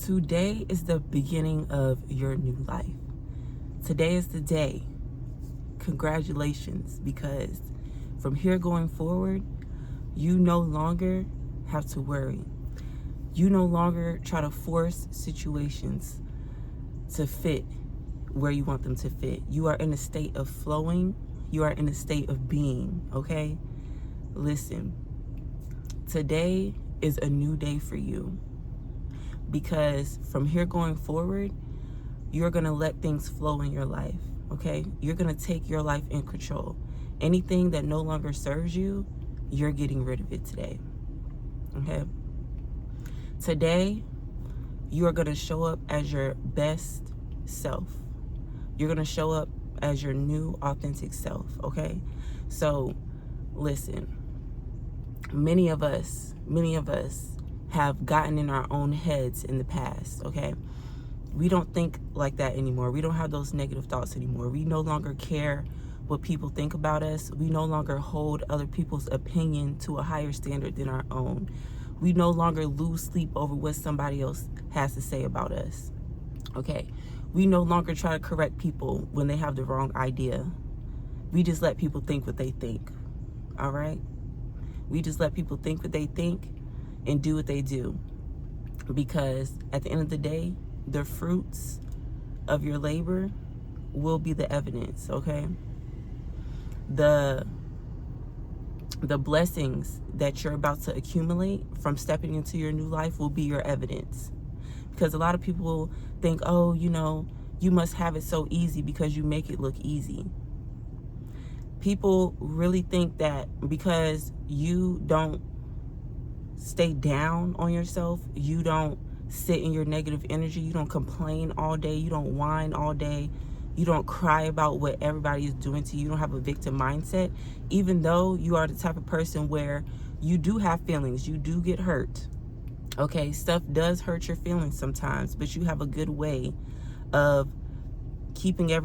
Today is the beginning of your new life. Today is the day. Congratulations, because from here going forward, you no longer have to worry. You no longer try to force situations to fit where you want them to fit. You are in a state of flowing. You are in a state of being, okay? Listen, today is a new day for you, because from here going forward, you're going to let things flow in your life, okay? You're going to take your life in control. Anything that no longer serves you, you're getting rid of it today, okay? Today, you are going to show up as your best self. You're going to show up as your new authentic self, okay? So, listen, many of us have gotten in our own heads in the past, okay? We don't think like that anymore. We don't have those negative thoughts anymore. We no longer care what people think about us. We no longer hold other people's opinion to a higher standard than our own. We no longer lose sleep over what somebody else has to say about us, okay? We no longer try to correct people when they have the wrong idea. We just let people think what they think, all right? We just let people think what they think and do what they do, because at the end of the day, the fruits of your labor will be the evidence, okay? The blessings that you're about to accumulate from stepping into your new life will be your evidence. Because a lot of people think, oh, you must have it so easy because you make it look easy. People really think that because you don't stay down on yourself, you don't sit in your negative energy, you don't complain all day, you don't whine all day, you don't cry about what everybody is doing to you, you don't have a victim mindset, even though you are the type of person where you do have feelings, you do get hurt, okay? Stuff does hurt your feelings sometimes, but you have a good way of keeping your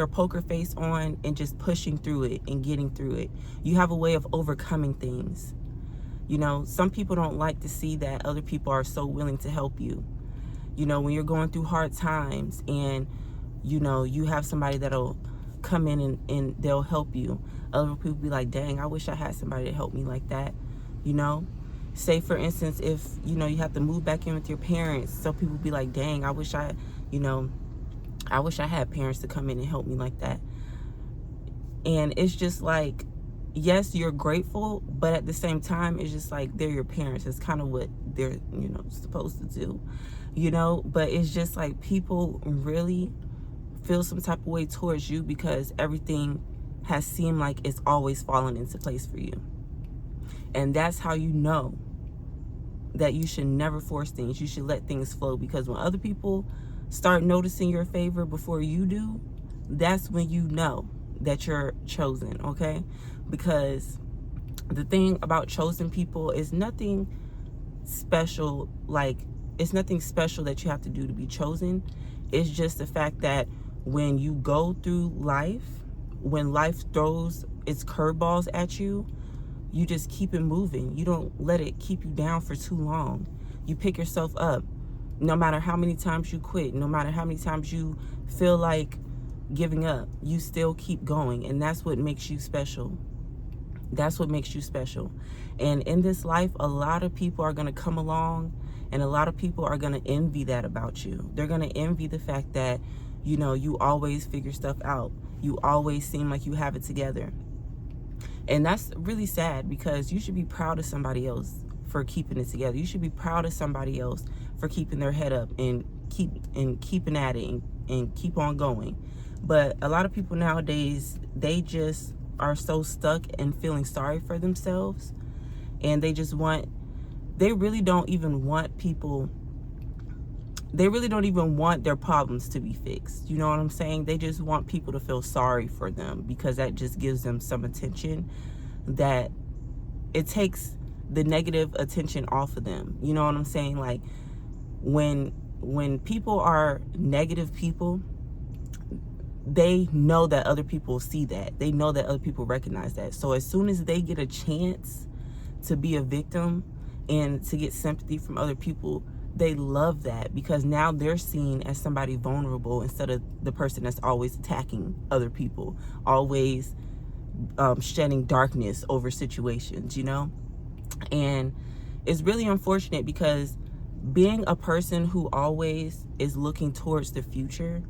poker face on and just pushing through it and getting through it. You have a way of overcoming things. Some people don't like to see that other people are so willing to help you. When you're going through hard times and, you have somebody that'll come in and they'll help you. Other people be like, dang, I wish I had somebody to help me like that. Say for instance, if, you have to move back in with your parents, some people be like, dang, I wish I had parents to come in and help me like that. And it's just like, yes, you're grateful, but at the same time, it's just like they're your parents. It's kind of what they're, supposed to do, but it's just like people really feel some type of way towards you because everything has seemed like it's always fallen into place for you. And that's how you know that you should never force things. You should let things flow, because when other people start noticing your favor before you do, that's when you know that you're chosen, okay? Because the thing about chosen people is nothing special, it's nothing special that you have to do to be chosen. It's just the fact that when you go through life, when life throws its curveballs at you, you just keep it moving. You don't let it keep you down for too long. You pick yourself up. No matter how many times you quit, no matter how many times you feel like giving up, you still keep going. And that's what makes you special. That's what makes you special. And in this life, a lot of people are going to come along and a lot of people are going to envy that about you. They're going to envy the fact that, you always figure stuff out. You always seem like you have it together. And that's really sad, because you should be proud of somebody else for keeping it together. You should be proud of somebody else for keeping their head up and keeping at it and keep on going. But a lot of people nowadays, they just are so stuck and feeling sorry for themselves, and they really don't even want their problems to be fixed. You know what I'm saying? They just want people to feel sorry for them, because that just gives them some attention, that it takes the negative attention off of them. You know what I'm saying? Like when people are negative people, they know that other people see that. They know that other people recognize that. So as soon as they get a chance to be a victim and to get sympathy from other people, they love that, because now they're seen as somebody vulnerable instead of the person that's always attacking other people, always shedding darkness over situations, you know? And it's really unfortunate, because being a person who always is looking towards the future,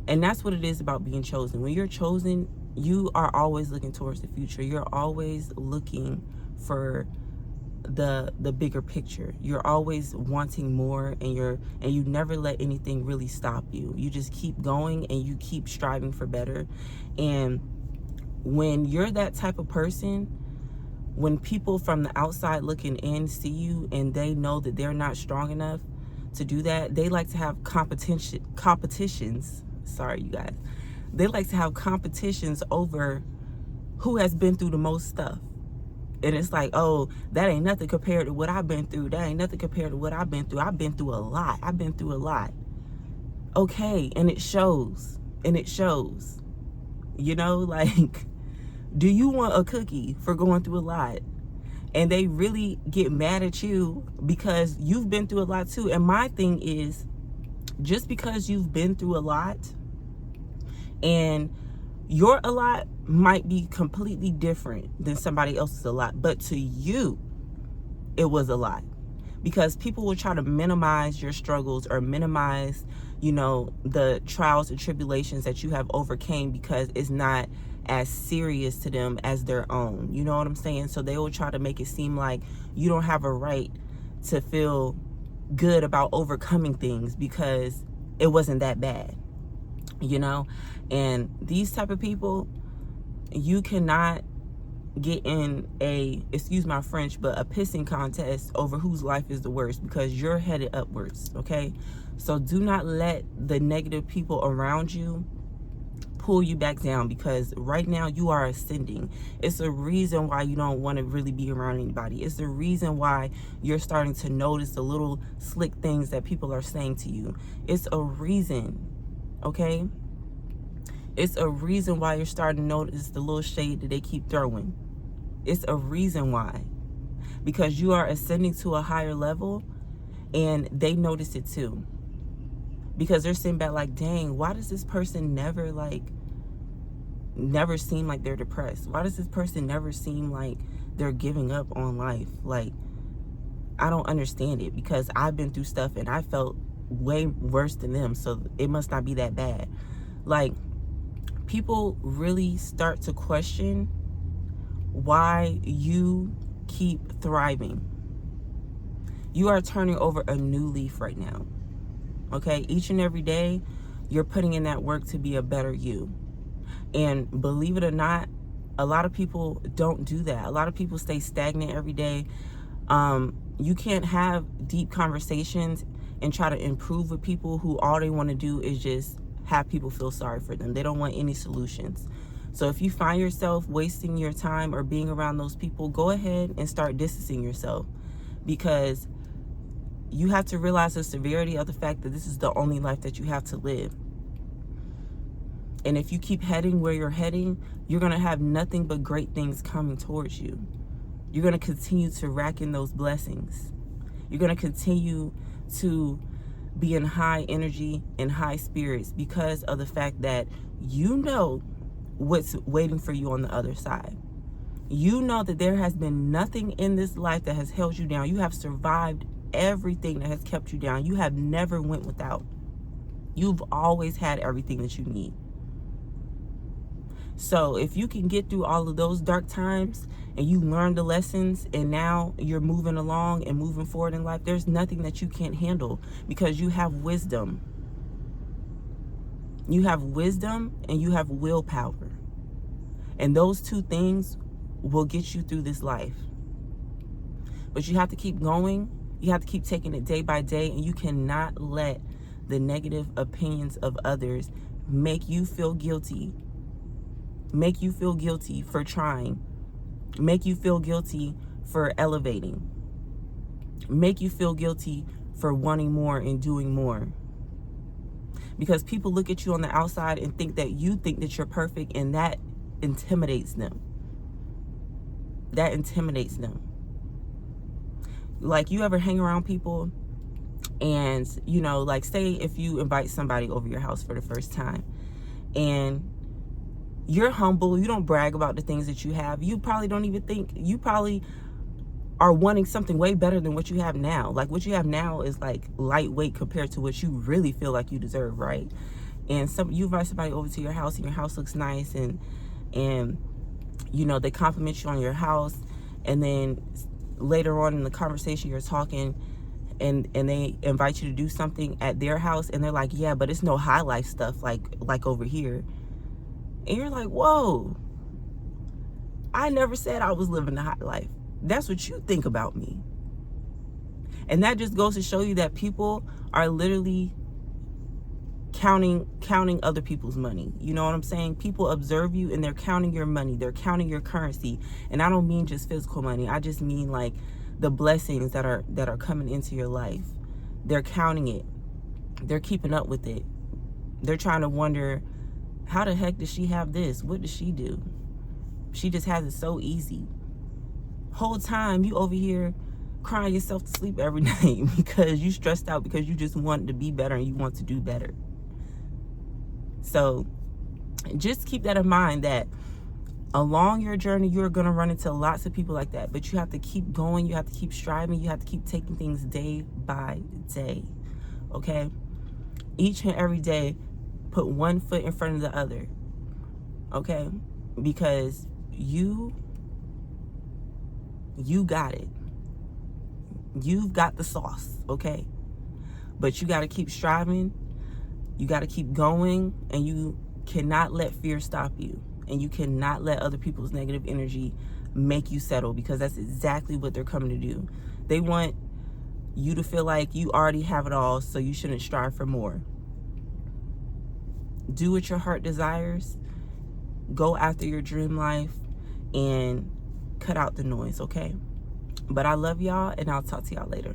and that's what it is about being chosen. When you're chosen, you are always looking towards the future. You're always looking for the bigger picture. You're always wanting more, and you never let anything really stop you. You just keep going and you keep striving for better. And when you're that type of person, when people from the outside looking in see you and they know that they're not strong enough to do that, they like to have competitions. Sorry, you guys. They like to have competitions over who has been through the most stuff. And it's like, oh, that ain't nothing compared to what I've been through. That ain't nothing compared to what I've been through. I've been through a lot. I've been through a lot. Okay, and it shows. And it shows. You know, like, do you want a cookie for going through a lot? And they really get mad at you because you've been through a lot too. And my thing is, just because you've been through a lot, and your a lot might be completely different than somebody else's a lot, but to you, it was a lot. Because people will try to minimize your struggles or minimize, you know, the trials and tribulations that you have overcame, because it's not as serious to them as their own. You know what I'm saying? So they will try to make it seem like you don't have a right to feel good about overcoming things because it wasn't that bad, you know? And these type of people, you cannot get in a, excuse my French, but a pissing contest over whose life is the worst, because you're headed upwards, okay? So do not let the negative people around you pull you back down, because right now you are ascending. It's a reason why you don't want to really be around anybody. It's the reason why you're starting to notice the little slick things that people are saying to you. It's a reason, okay? It's a reason why you're starting to notice the little shade that they keep throwing. It's a reason why. Because you are ascending to a higher level, and they notice it too. Because they're sitting back like, dang, why does this person never seem like they're depressed? Why does this person never seem like they're giving up on life? Like, I don't understand it, because I've been through stuff and I felt way worse than them, so it must not be that bad. Like, people really start to question why you keep thriving. You are turning over a new leaf right now. Okay, each and every day, you're putting in that work to be a better you. And believe it or not, a lot of people don't do that. A lot of people stay stagnant every day. You can't have deep conversations and try to improve with people who all they want to do is just have people feel sorry for them. They don't want any solutions. So if you find yourself wasting your time or being around those people, go ahead and start distancing yourself, because you have to realize the severity of the fact that this is the only life that you have to live. And if you keep heading where you're heading, you're going to have nothing but great things coming towards you. You're going to continue to rack in those blessings. You're going to continue to be in high energy and high spirits, because of the fact that you know what's waiting for you on the other side. You know that there has been nothing in this life that has held you down. You have survived everything that has kept you down. You have never went without. You've always had everything that you need. So if you can get through all of those dark times and you learn the lessons, and now you're moving along and moving forward in life, there's nothing that you can't handle, because you have wisdom. You have wisdom and you have willpower. And those two things will get you through this life. But you have to keep going. You have to keep taking it day by day, and you cannot let the negative opinions of others make you feel guilty. Make you feel guilty for trying. Make you feel guilty for elevating. Make you feel guilty for wanting more and doing more. Because people look at you on the outside and think that you think that you're perfect, and that intimidates them. That intimidates them. like, you ever hang around people and, you know, like, say if you invite somebody over your house for the first time and you're humble, you don't brag about the things that you have, you probably don't even think, you probably are wanting something way better than what you have now. Like, what you have now is like lightweight compared to what you really feel like you deserve, right? And you invite somebody over to your house and your house looks nice, and you know, they compliment you on your house, and then later on in the conversation you're talking and they invite you to do something at their house and they're like, yeah, but it's no high life stuff like over here. And you're like, whoa, I never said I was living the high life. That's what you think about me. And that just goes to show you that people are literally counting other people's money. You know what I'm saying? People observe you and they're counting your money. They're counting your currency. And I don't mean just physical money. I just mean like the blessings that are coming into your life. They're counting it. They're keeping up with it. They're trying to wonder, how the heck does she have this? What does she do? She just has it so easy. Whole time you over here crying yourself to sleep every night because you stressed out because you just want to be better and you want to do better. So just keep that in mind, that along your journey you're going to run into lots of people like that, but you have to keep going, you have to keep striving, you have to keep taking things day by day. Okay? Each and every day, put one foot in front of the other. Okay? Because you got it. You've got the sauce, okay? But you got to keep striving. You got to keep going, and you cannot let fear stop you. And you cannot let other people's negative energy make you settle, because that's exactly what they're coming to do. They want you to feel like you already have it all, so you shouldn't strive for more. Do what your heart desires. Go after your dream life and cut out the noise, okay? But I love y'all, and I'll talk to y'all later.